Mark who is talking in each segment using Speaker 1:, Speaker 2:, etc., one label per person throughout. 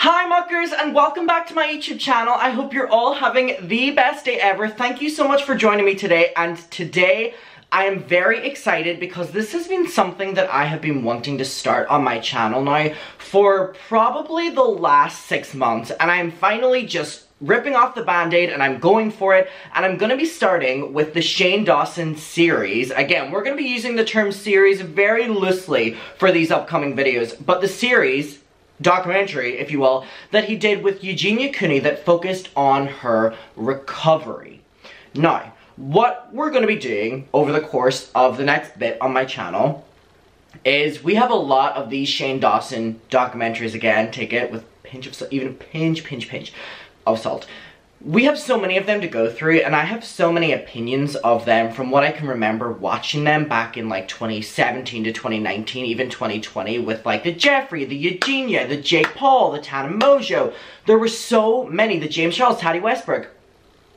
Speaker 1: Hi muckers, and welcome back to my YouTube channel. I hope you're all having the best day ever. Thank you so much for joining me today, and today I am very excited because this has been something that I have been wanting to start on my channel now for probably the last 6 months, and I am finally just ripping off the band-aid and I'm going for it, and I'm going to be starting with the Shane Dawson series. Again, we're going to be using the term series very loosely for these upcoming videos, but the series, documentary, if you will, that he did with Eugenia Cooney that focused on her recovery. Now, what we're going to be doing over the course of the next bit on my channel is we have a lot of these Shane Dawson documentaries. Again, take it with a pinch of salt, even a pinch of salt. We have so many of them to go through, and I have so many opinions of them from what I can remember watching them back in like 2017 to 2019, even 2020, with like the Jeffrey, the Eugenia, the Jake Paul, the Tana Mojo. There were so many, the James Charles, Taddy Westbrook.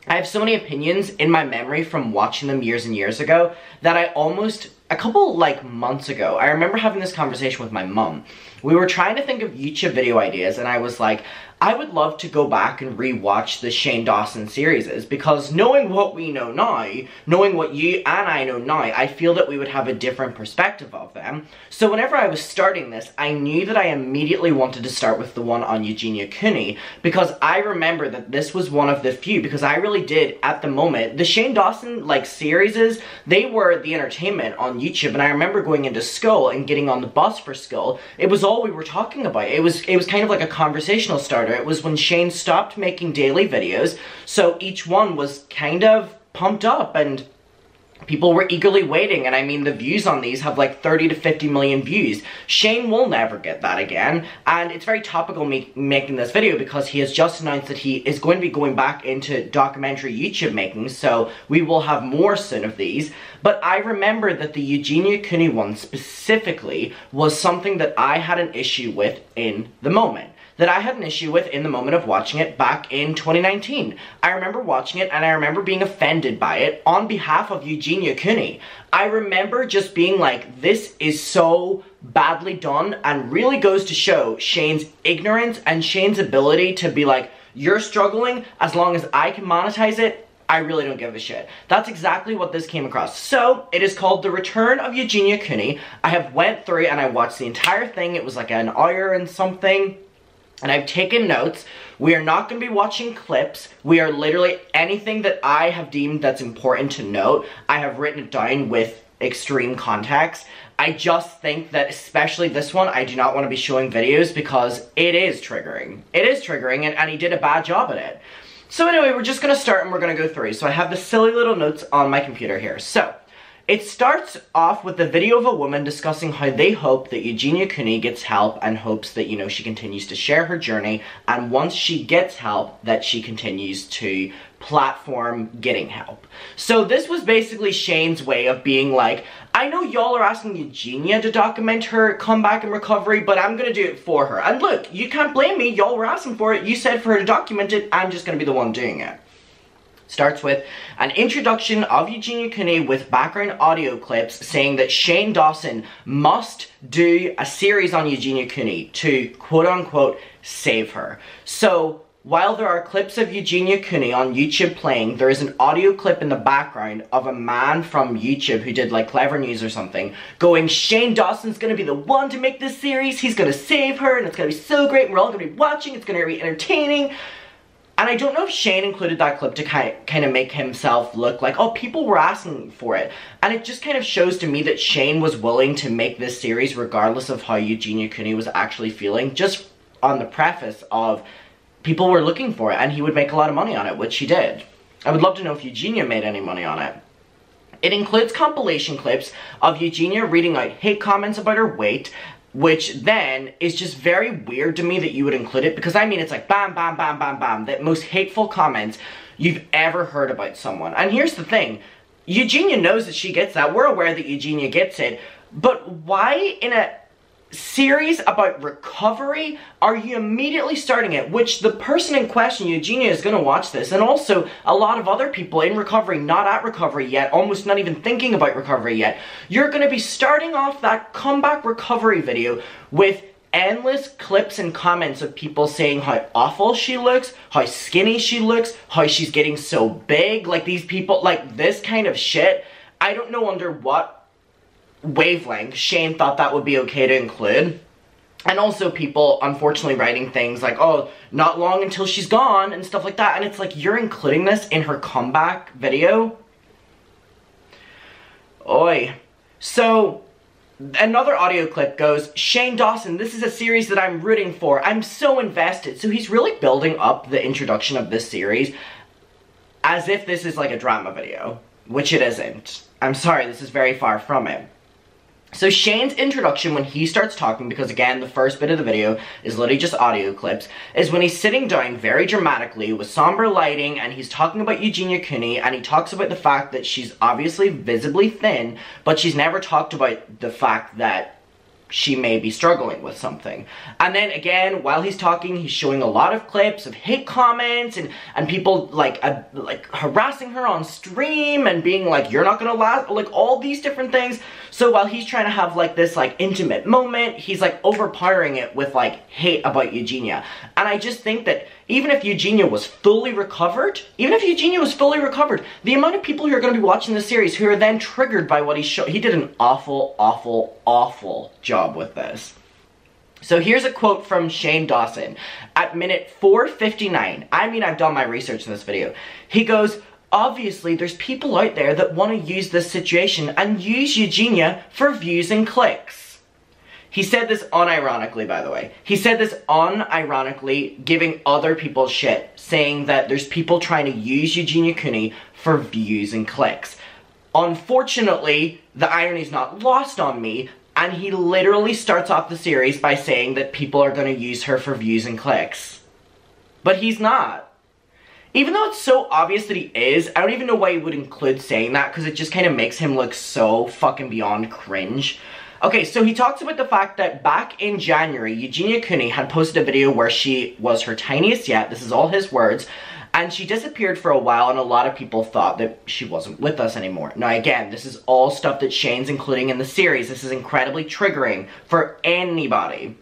Speaker 1: I have so many opinions in my memory from watching them years and years ago that I almost, a couple like months ago, I remember having this conversation with my mom. We were trying to think of YouTube video ideas, and I was like, I would love to go back and rewatch the Shane Dawson series, because knowing what we know now, knowing what you and I know now, I feel that we would have a different perspective of them. So whenever I was starting this, I knew that I immediately wanted to start with the one on Eugenia Cooney, because I remember that this was one of the few, because I really did, at the moment, the Shane Dawson, like, series, they were the entertainment on YouTube, and I remember going into school and getting on the bus for school. It was all we were talking about. It was kind of like a conversational starter. It was when Shane stopped making daily videos, so each one was kind of pumped up and people were eagerly waiting, and I mean the views on these have like 30 to 50 million views. Shane will never get that again, and it's very topical me making this video because he has just announced that he is going to be going back into documentary YouTube making, so we will have more soon of these. But I remember that the Eugenia Cooney one specifically was something that I had an issue with in the moment. That I had an issue with in the moment of watching it back in 2019. I remember watching it and I remember being offended by it on behalf of Eugenia Cooney. I remember just being like, this is so badly done, and really goes to show Shane's ignorance and Shane's ability to be like, you're struggling, as long as I can monetize it, I really don't give a shit. That's exactly what this came across. So, it is called The Return of Eugenia Cooney. I have went through and I watched the entire thing. It was like an hour and something. And I've taken notes. We are not going to be watching clips. We are literally anything that I have deemed that's important to note, I have written it down with extreme context. I just think that, especially this one, I do not want to be showing videos because it is triggering. It is triggering, and he did a bad job at it. So anyway, we're just going to start and we're going to go through. So I have the silly little notes on my computer here. So, it starts off with a video of a woman discussing how they hope that Eugenia Cooney gets help, and hopes that, you know, she continues to share her journey, and once she gets help, that she continues to platform getting help. So this was basically Shane's way of being like, I know y'all are asking Eugenia to document her comeback and recovery, but I'm gonna do it for her. And look, you can't blame me, y'all were asking for it, you said for her to document it, I'm just gonna be the one doing it. Starts with an introduction of Eugenia Cooney with background audio clips saying that Shane Dawson must do a series on Eugenia Cooney to quote-unquote save her. So, while there are clips of Eugenia Cooney on YouTube playing, there is an audio clip in the background of a man from YouTube who did like Clever News or something going, Shane Dawson's gonna be the one to make this series, he's gonna save her, and it's gonna be so great, and we're all gonna be watching, it's gonna be entertaining. And I don't know if Shane included that clip to kind of make himself look like, oh, people were asking for it. And it just kind of shows to me that Shane was willing to make this series regardless of how Eugenia Cooney was actually feeling, just on the preface of people were looking for it and he would make a lot of money on it, which he did. I would love to know if Eugenia made any money on it. It includes compilation clips of Eugenia reading out hate comments about her weight, which then is just very weird to me that you would include it, because I mean it's like bam, bam, bam, bam, bam, the most hateful comments you've ever heard about someone. And here's the thing, Eugenia knows that she gets that, we're aware that Eugenia gets it, but why in a series about recovery are you immediately starting it? Which the person in question, Eugenia, is going to watch this, and also a lot of other people in recovery, not at recovery yet, almost not even thinking about recovery yet. You're going to be starting off that comeback recovery video with endless clips and comments of people saying how awful she looks, how skinny she looks, how she's getting so big. Like, these people, like, this kind of shit. I don't know under what wavelength Shane thought that would be okay to include. And also people, unfortunately, writing things like, oh, not long until she's gone, and stuff like that. And it's like, you're including this in her comeback video? Oi. So, another audio clip goes, Shane Dawson, this is a series that I'm rooting for. I'm so invested. So he's really building up the introduction of this series as if this is like a drama video, which it isn't. I'm sorry, this is very far from it. So Shane's introduction, when he starts talking, because again, the first bit of the video is literally just audio clips, is when he's sitting down very dramatically with somber lighting, and he's talking about Eugenia Cooney, and he talks about the fact that she's obviously visibly thin, but she's never talked about the fact that she may be struggling with something. And then again, while he's talking, he's showing a lot of clips of hate comments and people like harassing her on stream and being like, you're not gonna last, like all these different things. So while he's trying to have like this like intimate moment, he's like overpowering it with like hate about Eugenia. And I just think that even if Eugenia was fully recovered, the amount of people who are going to be watching this series who are then triggered by what he did an awful, awful, awful job with this. So here's a quote from Shane Dawson at minute 4:59. I mean, I've done my research in this video. He goes, obviously there's people out there that want to use this situation and use Eugenia for views and clicks. He said this unironically, by the way. He said this unironically, giving other people shit, saying that there's people trying to use Eugenia Cooney for views and clicks. Unfortunately, the irony's not lost on me, and he literally starts off the series by saying that people are going to use her for views and clicks. But he's not. Even though it's so obvious that he is, I don't even know why he would include saying that, because it just kind of makes him look so fucking beyond cringe. Okay, so he talks about the fact that back in January, Eugenia Cooney had posted a video where she was her tiniest yet, this is all his words, and she disappeared for a while, and a lot of people thought that she wasn't with us anymore. Now again, this is all stuff that Shane's including in the series. This is incredibly triggering for anybody.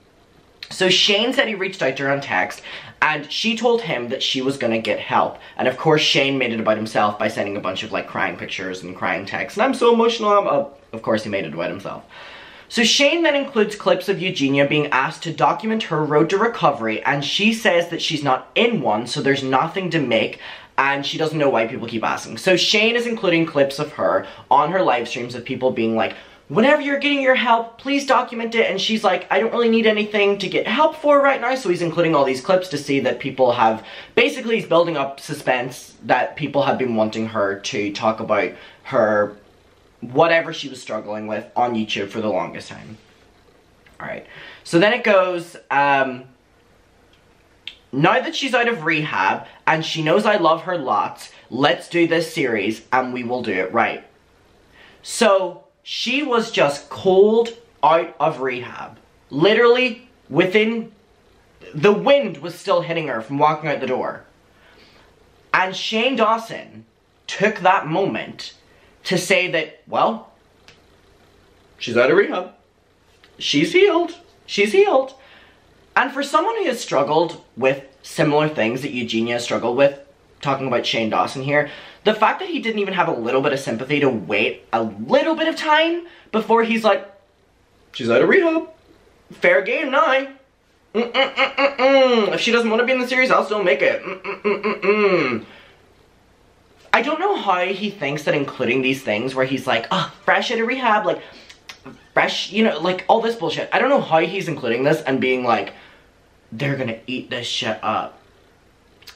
Speaker 1: So Shane said he reached out to her on text, and she told him that she was gonna get help. And of course, Shane made it about himself by sending a bunch of like crying pictures and crying texts, and I'm so emotional, of course he made it about himself. So Shane then includes clips of Eugenia being asked to document her road to recovery, and she says that she's not in one, so there's nothing to make, and she doesn't know why people keep asking. So Shane is including clips of her on her live streams of people being like, whenever you're getting your help, please document it, and she's like, I don't really need anything to get help for right now, so he's including all these clips to see that people have, basically he's building up suspense that people have been wanting her to talk about her whatever she was struggling with on YouTube for the longest time. Alright, so then it goes, now that she's out of rehab, and she knows I love her lots, let's do this series, and we will do it right. So, she was just cold out of rehab. Literally, within, the wind was still hitting her from walking out the door. And Shane Dawson took that moment to say that, well, she's out of rehab. She's healed. She's healed. And for someone who has struggled with similar things that Eugenia struggled with, talking about Shane Dawson here, the fact that he didn't even have a little bit of sympathy to wait a little bit of time before he's like, she's out of rehab. Fair game now. If she doesn't want to be in the series, I'll still make it. I don't know how he thinks that including these things where he's like, oh, fresh out of rehab, like, fresh, you know, like, all this bullshit. I don't know how he's including this and being like, they're gonna eat this shit up.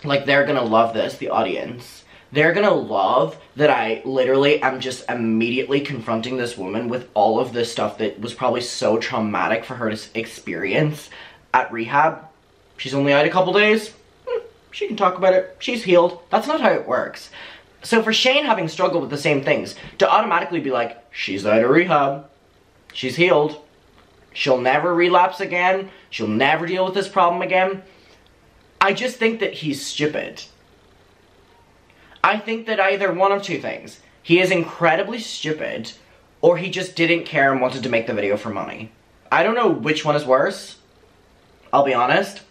Speaker 1: Like, they're gonna love this, the audience. They're gonna love that I literally am just immediately confronting this woman with all of this stuff that was probably so traumatic for her to experience at rehab. She's only out a couple days. She can talk about it. She's healed. That's not how it works. So for Shane having struggled with the same things, to automatically be like, she's out of rehab, she's healed, she'll never relapse again, she'll never deal with this problem again, I just think that he's stupid. I think that either one of two things. He is incredibly stupid, or he just didn't care and wanted to make the video for money. I don't know which one is worse, I'll be honest.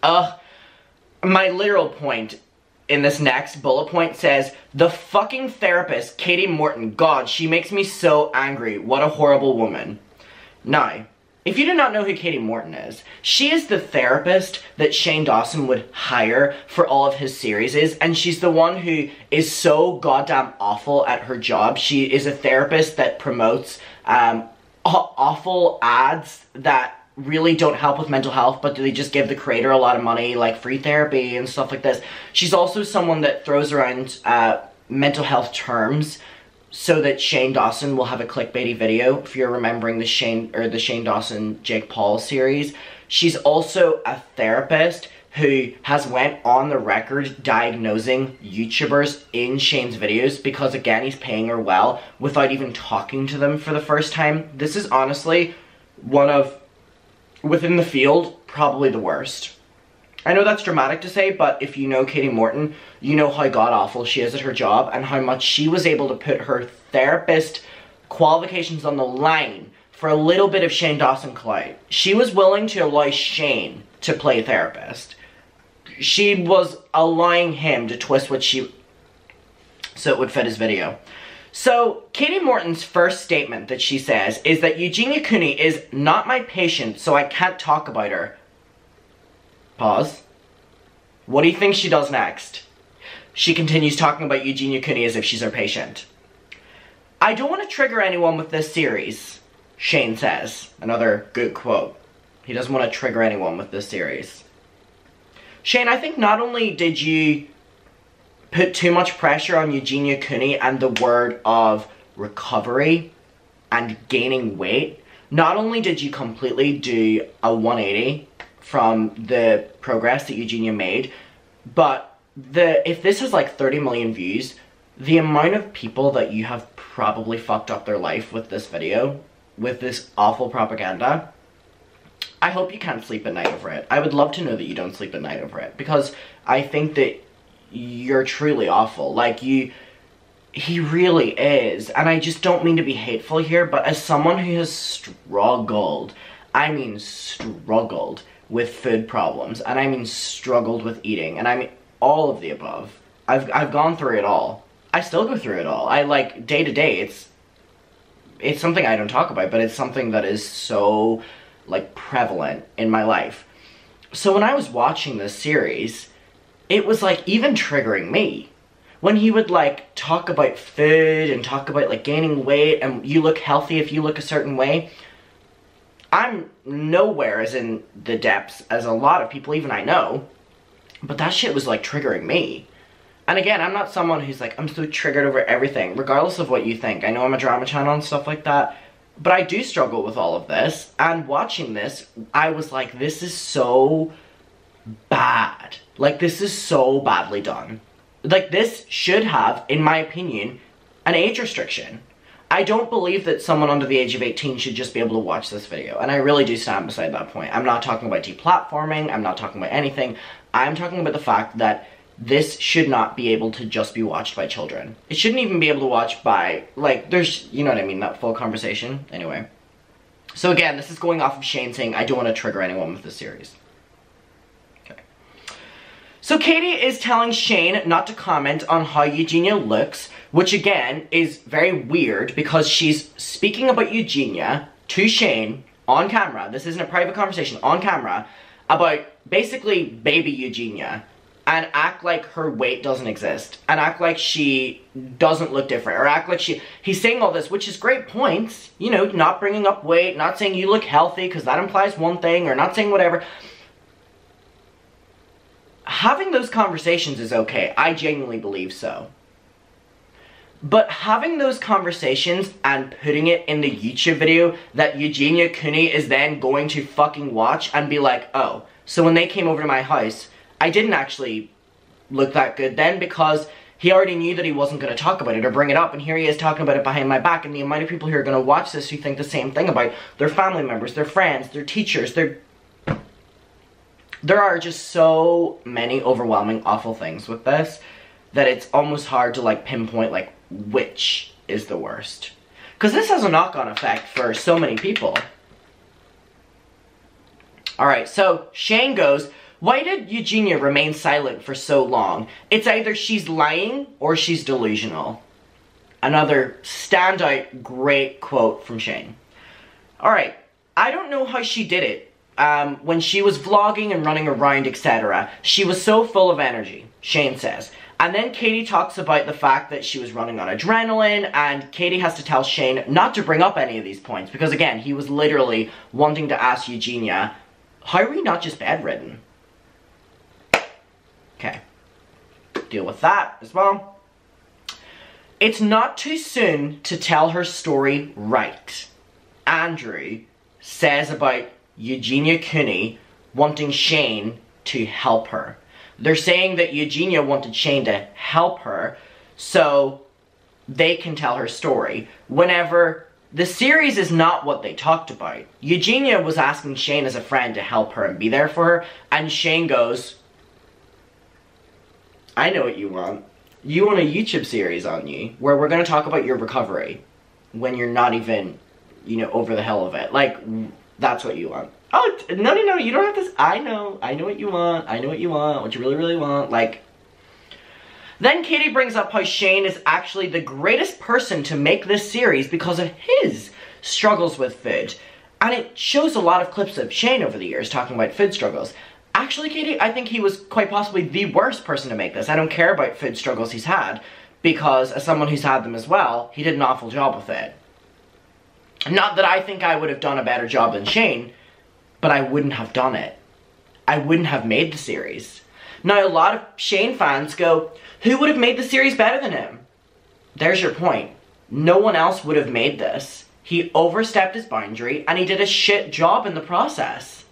Speaker 1: My literal point in this next bullet point says, the fucking therapist, Katie Morton, God, she makes me so angry. What a horrible woman. Now, if you do not know who Katie Morton is, she is the therapist that Shane Dawson would hire for all of his series, and she's the one who is so goddamn awful at her job. She is a therapist that promotes awful ads that really don't help with mental health, but they just give the creator a lot of money, like free therapy and stuff like this. She's also someone that throws around mental health terms so that Shane Dawson will have a clickbaity video, if you're remembering the Shane Dawson Jake Paul series. She's also a therapist who has went on the record diagnosing YouTubers in Shane's videos because, again, he's paying her well without even talking to them for the first time. This is honestly one of, within the field, probably the worst. I know that's dramatic to say, but if you know Katie Morton, you know how god-awful she is at her job and how much she was able to put her therapist qualifications on the line for a little bit of Shane Dawson clout. She was willing to allow Shane to play therapist. She was allowing him to twist what she... so it would fit his video. So, Katie Morton's first statement that she says is that Eugenia Cooney is not my patient, so I can't talk about her. Pause. What do you think she does next? She continues talking about Eugenia Cooney as if she's her patient. I don't want to trigger anyone with this series, Shane says. Another good quote. He doesn't want to trigger anyone with this series. Shane, I think not only did you put too much pressure on Eugenia Cooney and the word of recovery and gaining weight, not only did you completely do a 180 from the progress that Eugenia made, but if this has like 30 million views, the amount of people that you have probably fucked up their life with this video, with this awful propaganda, I hope you can't sleep at night over it. I would love to know that you don't sleep at night over it, because I think that you're truly awful. Like, he really is. And I just don't mean to be hateful here, but as someone who has struggled, I mean struggled with food problems, and I mean struggled with eating, and I mean all of the above. I've gone through it all. I still go through it all. I, like, day to day, it's something I don't talk about, but it's something that is so, like, prevalent in my life. So when I was watching this series, it was, like, even triggering me. When he would, like, talk about food and talk about, like, gaining weight and you look healthy if you look a certain way. I'm nowhere as in the depths as a lot of people, even I know. But that shit was, like, triggering me. And again, I'm not someone who's, like, I'm so triggered over everything, regardless of what you think. I know I'm a drama channel and stuff like that. But I do struggle with all of this. And watching this, I was like, this is so bad. Like, this is so badly done. Like, this should have, in my opinion, an age restriction. I don't believe that someone under the age of 18 should just be able to watch this video. And I really do stand beside that point. I'm not talking about deplatforming. I'm not talking about anything. I'm talking about the fact that this should not be able to just be watched by children. It shouldn't even be able to watch by, like, there's, you know what I mean, that full conversation. Anyway. So again, this is going off of Shane saying, I don't want to trigger anyone with this series. Okay. So Katie is telling Shane not to comment on how Eugenia looks, which again is very weird because she's speaking about Eugenia to Shane on camera. This isn't a private conversation, on camera, about basically baby Eugenia, and act like her weight doesn't exist, and act like she doesn't look different, or act like he's saying all this, which is great points, you know, not bringing up weight, not saying you look healthy, because that implies one thing, or not saying whatever. Having those conversations is okay, I genuinely believe so. But having those conversations and putting it in the YouTube video that Eugenia Cooney is then going to fucking watch and be like, oh, so when they came over to my house, I didn't actually look that good then because he already knew that he wasn't going to talk about it or bring it up, and here he is talking about it behind my back, and the amount of people who are going to watch this who think the same thing about their family members, their friends, their teachers, there are just so many overwhelming awful things with this that it's almost hard to, like, pinpoint, like, which is the worst. Because this has a knock-on effect for so many people. Alright, so Shane goes, why did Eugenia remain silent for so long? It's either she's lying or she's delusional. Another standout great quote from Shane. Alright, I don't know how she did it. When she was vlogging and running around, etc. She was so full of energy, Shane says. And then Katie talks about the fact that she was running on adrenaline, and Katie has to tell Shane not to bring up any of these points, because again, he was literally wanting to ask Eugenia, how are you not just bedridden? Okay, deal with that as well. It's not too soon to tell her story right, Andrew says about Eugenia Cooney wanting Shane to help her. They're saying that Eugenia wanted Shane to help her so they can tell her story. Whenever the series is not what they talked about. Eugenia was asking Shane as a friend to help her and be there for her. And Shane goes, I know what you want. You want a YouTube series on you where we're going to talk about your recovery when you're not even, you know, over the hell of it. Like, that's what you want. Oh, no, you don't have to, I know what you want, what you really, really want, like. Then Katie brings up how Shane is actually the greatest person to make this series because of his struggles with food. And it shows a lot of clips of Shane over the years talking about food struggles. Actually, Katie, I think he was quite possibly the worst person to make this. I don't care about food struggles he's had, because as someone who's had them as well, he did an awful job with it. Not that I think I would have done a better job than Shane, but I wouldn't have done it. I wouldn't have made the series. Now, a lot of Shane fans go, who would have made the series better than him? There's your point. No one else would have made this. He overstepped his boundary, and he did a shit job in the process.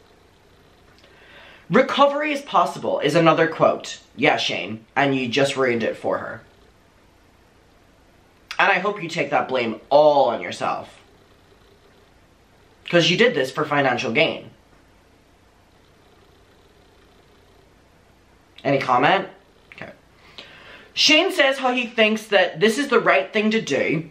Speaker 1: Recovery is possible is another quote. Yeah, Shane, and you just ruined it for her. And I hope you take that blame all on yourself. Because you did this for financial gain. Any comment? Okay. Shane says how he thinks that this is the right thing to do,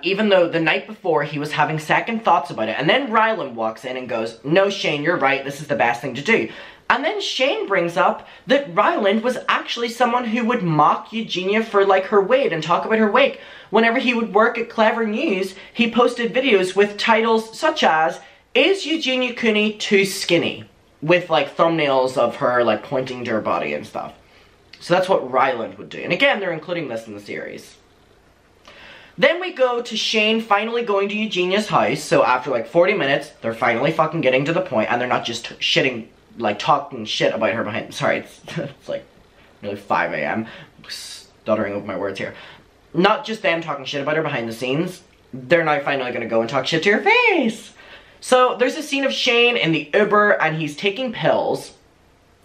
Speaker 1: even though the night before he was having second thoughts about it. And then Ryland walks in and goes, no, Shane, you're right, this is the best thing to do. And then Shane brings up that Ryland was actually someone who would mock Eugenia for, like, her weight and talk about her weight. Whenever he would work at Clever News, he posted videos with titles such as, is Eugenia Cooney too skinny? With, like, thumbnails of her, like, pointing to her body and stuff. So that's what Ryland would do. And again, they're including this in the series. Then we go to Shane finally going to Eugenia's house. So after, like, 40 minutes, they're finally fucking getting to the point, and they're not just shitting, like, talking shit about her behind. Sorry, it's like nearly 5 a.m. Stuttering over my words here. Not just them talking shit about her behind the scenes. They're now finally gonna go and talk shit to her face. So there's a scene of Shane in the Uber, and he's taking pills,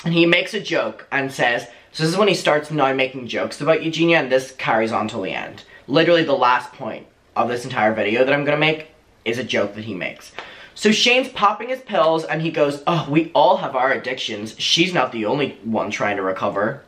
Speaker 1: and he makes a joke and says, so this is when he starts now making jokes about Eugenia, and this carries on till the end. Literally the last point of this entire video that I'm gonna make is a joke that he makes. So Shane's popping his pills, and he goes, oh, we all have our addictions. She's not the only one trying to recover.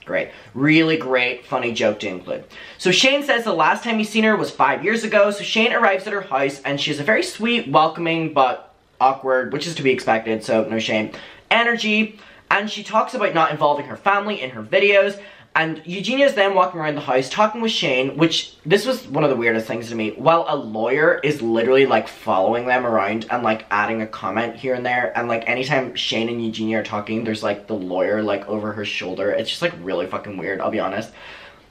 Speaker 1: Great. Really great, funny joke to include. So Shane says the last time he's seen her was 5 years ago. So Shane arrives at her house, and she has a very sweet, welcoming, but awkward, which is to be expected, so no shame, energy. And she talks about not involving her family in her videos. And Eugenia's then walking around the house talking with Shane, which, this was one of the weirdest things to me. While a lawyer is literally, like, following them around and, like, adding a comment here and there. And, like, anytime Shane and Eugenia are talking, there's, like, the lawyer, like, over her shoulder. It's just, like, really fucking weird, I'll be honest.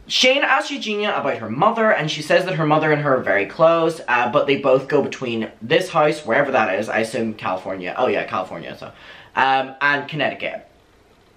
Speaker 1: Shane asks Eugenia about her mother, and she says that her mother and her are very close, but they both go between this house, wherever that is, I assume California. Oh, yeah, California, so. And Connecticut.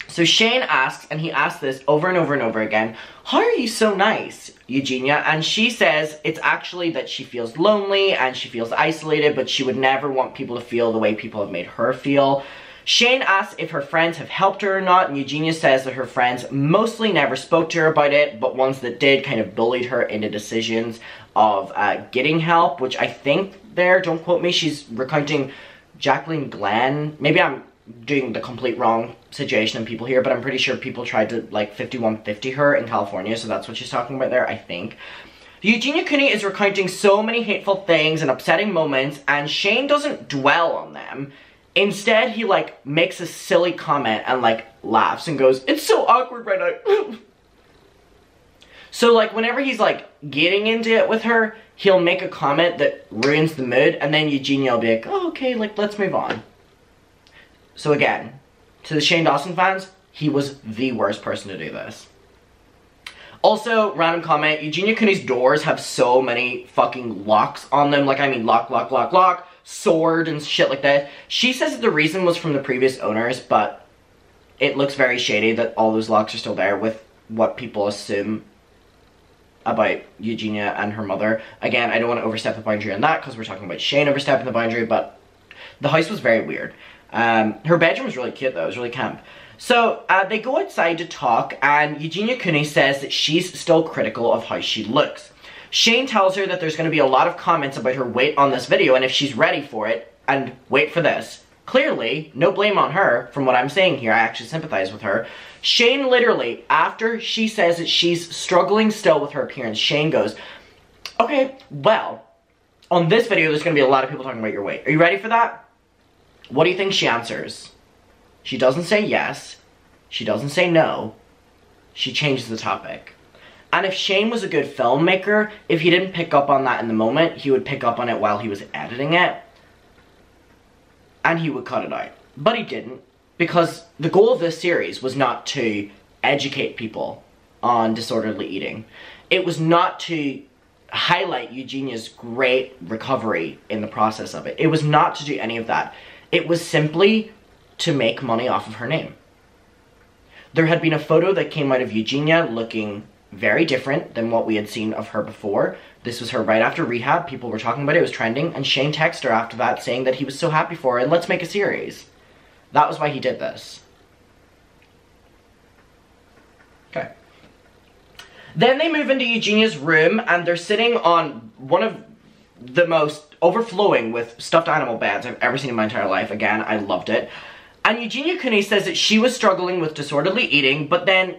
Speaker 1: So Shane asks, and he asks this over and over and over again, how are you so nice, Eugenia? And she says it's actually that she feels lonely and she feels isolated, but she would never want people to feel the way people have made her feel. Shane asks if her friends have helped her or not, and Eugenia says that her friends mostly never spoke to her about it, but ones that did kind of bullied her into decisions of getting help, which I think there, don't quote me, she's recounting Jacqueline Glenn. Maybe I'm doing the complete wrong situation and people here, but I'm pretty sure people tried to, like, 5150 her in California, so that's what she's talking about there, I think. Eugenia Cooney is recounting so many hateful things and upsetting moments, and Shane doesn't dwell on them. Instead, he, like, makes a silly comment and, like, laughs and goes, "It's so awkward right now." So, like, whenever he's, like, getting into it with her, he'll make a comment that ruins the mood, and then Eugenia will be like, "Oh, okay, like, let's move on." So again, to the Shane Dawson fans, he was the worst person to do this. Also, random comment, Eugenia Cooney's doors have so many fucking locks on them. Like, I mean, lock, lock, lock, lock, sword and shit like that. She says that the reason was from the previous owners, but it looks very shady that all those locks are still there with what people assume about Eugenia and her mother. Again, I don't want to overstep the boundary on that because we're talking about Shane overstepping the boundary, but the house was very weird. Her bedroom was really cute though, it was really camp. So, they go outside to talk, and Eugenia Cooney says that she's still critical of how she looks. Shane tells her that there's going to be a lot of comments about her weight on this video, and if she's ready for it, and wait for this, clearly, no blame on her, from what I'm saying here, I actually sympathize with her. Shane literally, after she says that she's struggling still with her appearance, Shane goes, "Okay, well, on this video there's going to be a lot of people talking about your weight. Are you ready for that?" What do you think she answers? She doesn't say yes. She doesn't say no. She changes the topic. And if Shane was a good filmmaker, if he didn't pick up on that in the moment, he would pick up on it while he was editing it. And he would cut it out. But he didn't. Because the goal of this series was not to educate people on disorderly eating. It was not to highlight Eugenia's great recovery in the process of it. It was not to do any of that. It was simply to make money off of her name. There had been a photo that came out of Eugenia looking very different than what we had seen of her before. This was her right after rehab. People were talking about it. It was trending. And Shane texted her after that saying that he was so happy for her and let's make a series. That was why he did this. Okay. Then they move into Eugenia's room and they're sitting on one of the most overflowing with stuffed animal beds I've ever seen in my entire life. Again, I loved it. And Eugenia Cooney says that she was struggling with disorderly eating, but then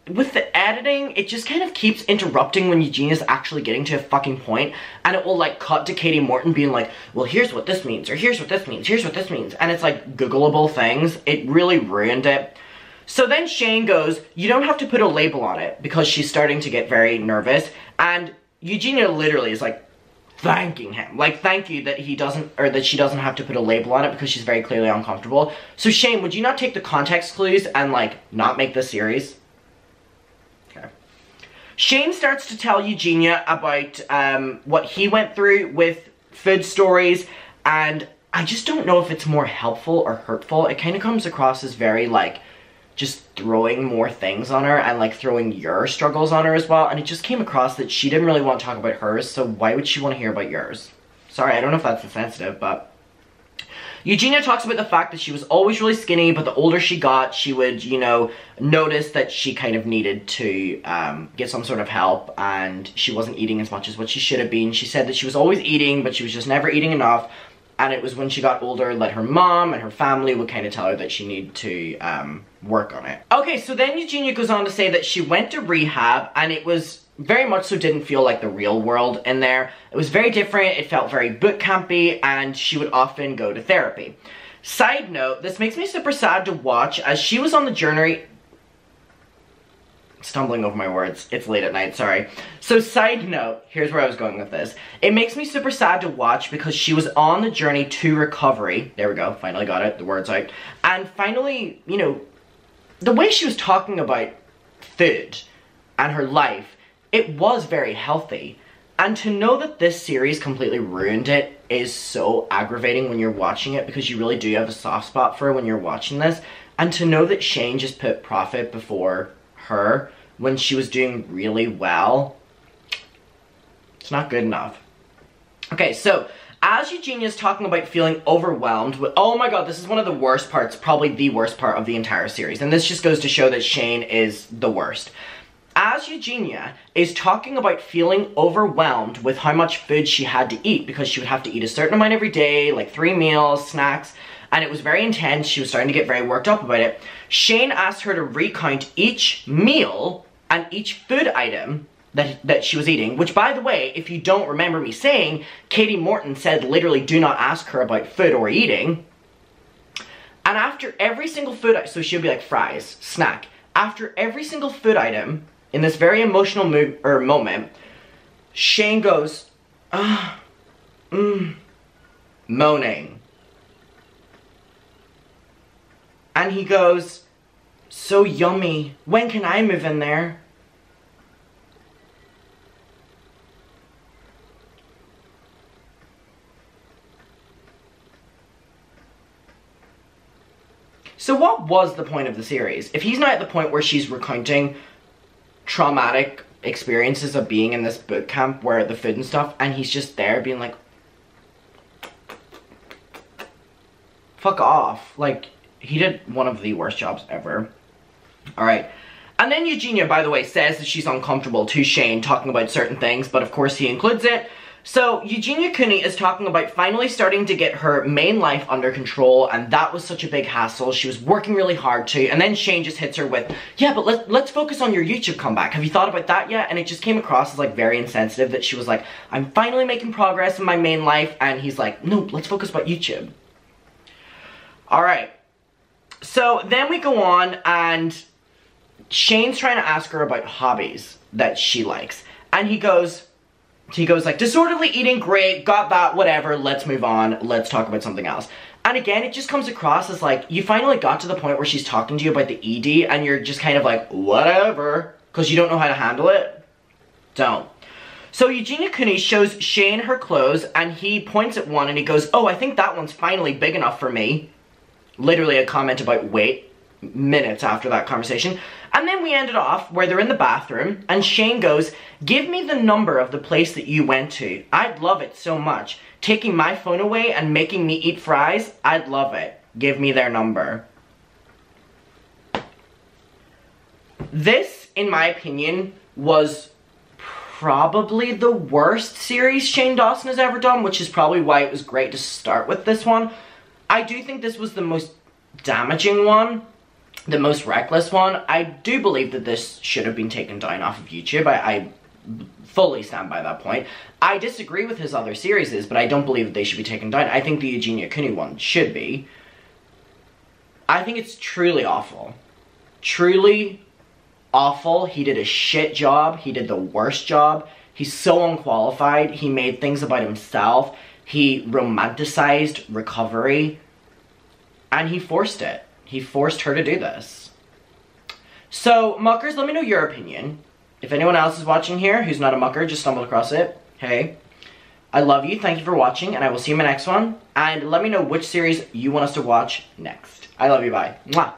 Speaker 1: with the editing, it just kind of keeps interrupting when Eugenia's actually getting to a fucking point, and it will like cut to Katie Morton being like, well, here's what this means, or here's what this means, here's what this means, and it's like Googleable things. It really ruined it. So then Shane goes, you don't have to put a label on it, because she's starting to get very nervous, and Eugenia literally is like thanking him, like thank you that he doesn't, or that she doesn't have to put a label on it because she's very clearly uncomfortable. So Shane, would you not take the context clues and like not make this series? Okay. Shane starts to tell Eugenia about what he went through with food stories, and I just don't know if it's more helpful or hurtful. It kind of comes across as very like just throwing more things on her and like throwing your struggles on her as well, and it just came across that she didn't really want to talk about hers, so why would she want to hear about yours? Sorry, I don't know if that's insensitive, but Eugenia talks about the fact that she was always really skinny, but the older she got, she would, you know, notice that she kind of needed to get some sort of help, and she wasn't eating as much as what she should have been. She said that she was always eating, but she was just never eating enough, and it was when she got older that her mom and her family would kind of tell her that she needed to work on it. Okay, so then Eugenia goes on to say that she went to rehab, and it was very much so didn't feel like the real world in there. It was very different, it felt very boot campy, and she would often go to therapy. Side note, this makes me super sad to watch, as she was on the journey... Stumbling over my words, it's late at night, sorry. So side note, here's where I was going with this. It makes me super sad to watch because she was on the journey to recovery. There we go, finally got it, the words out. And finally, you know, the way she was talking about food and her life, it was very healthy. And to know that this series completely ruined it is so aggravating when you're watching it, because you really do have a soft spot for her when you're watching this. And to know that Shane just put profit before her when she was doing really well, it's not good enough. Okay, so as Eugenia's talking about feeling overwhelmed with, oh my god, this is one of the worst parts, probably the worst part of the entire series, and this just goes to show that Shane is the worst. As Eugenia is talking about feeling overwhelmed with how much food she had to eat, because she would have to eat a certain amount every day, like 3 meals, snacks, and it was very intense, she was starting to get very worked up about it, Shane asked her to recount each meal and each food item that she was eating, which, by the way, if you don't remember me saying, Katie Morton said literally do not ask her about food or eating. And after every single food, so she'll be like fries, snack. After every single food item, in this very emotional moment, Shane goes, moaning. And he goes, so yummy, when can I move in there? So what was the point of the series? If he's not at the point where she's recounting traumatic experiences of being in this boot camp where the food and stuff, and he's just there being like, fuck off. Like, he did one of the worst jobs ever. Alright. And then Eugenia, by the way, says that she's uncomfortable to Shane talking about certain things, but of course he includes it. So, Eugenia Cooney is talking about finally starting to get her main life under control, and that was such a big hassle. She was working really hard to, and then Shane just hits her with, yeah, but let's focus on your YouTube comeback. Have you thought about that yet? And it just came across as, like, very insensitive that she was like, I'm finally making progress in my main life, and he's like, no, let's focus about YouTube. Alright. So, then we go on, and Shane's trying to ask her about hobbies that she likes, and he goes like, disorderly eating, great, got that, whatever, let's move on, let's talk about something else. And again, it just comes across as like, you finally got to the point where she's talking to you about the ED, and you're just kind of like, whatever, because you don't know how to handle it. Don't. So Eugenia Cooney shows Shane her clothes, and he points at one, and he goes, oh, I think that one's finally big enough for me. Literally a comment about weight, minutes after that conversation. And then we ended off where they're in the bathroom, and Shane goes, give me the number of the place that you went to. I'd love it so much. Taking my phone away and making me eat fries, I'd love it. Give me their number. This, in my opinion, was probably the worst series Shane Dawson has ever done, which is probably why it was great to start with this one. I do think this was the most damaging one. The most reckless one. I do believe that this should have been taken down off of YouTube. I fully stand by that point. I disagree with his other series, but I don't believe that they should be taken down. I think the Eugenia Cooney one should be. I think it's truly awful. Truly awful. He did a shit job. He did the worst job. He's so unqualified. He made things about himself. He romanticized recovery. And he forced it. He forced her to do this. So, muckers, let me know your opinion. If anyone else is watching here who's not a mucker, just stumbled across it, hey. I love you, thank you for watching, and I will see you in my next one. And let me know which series you want us to watch next. I love you, bye. Mwah.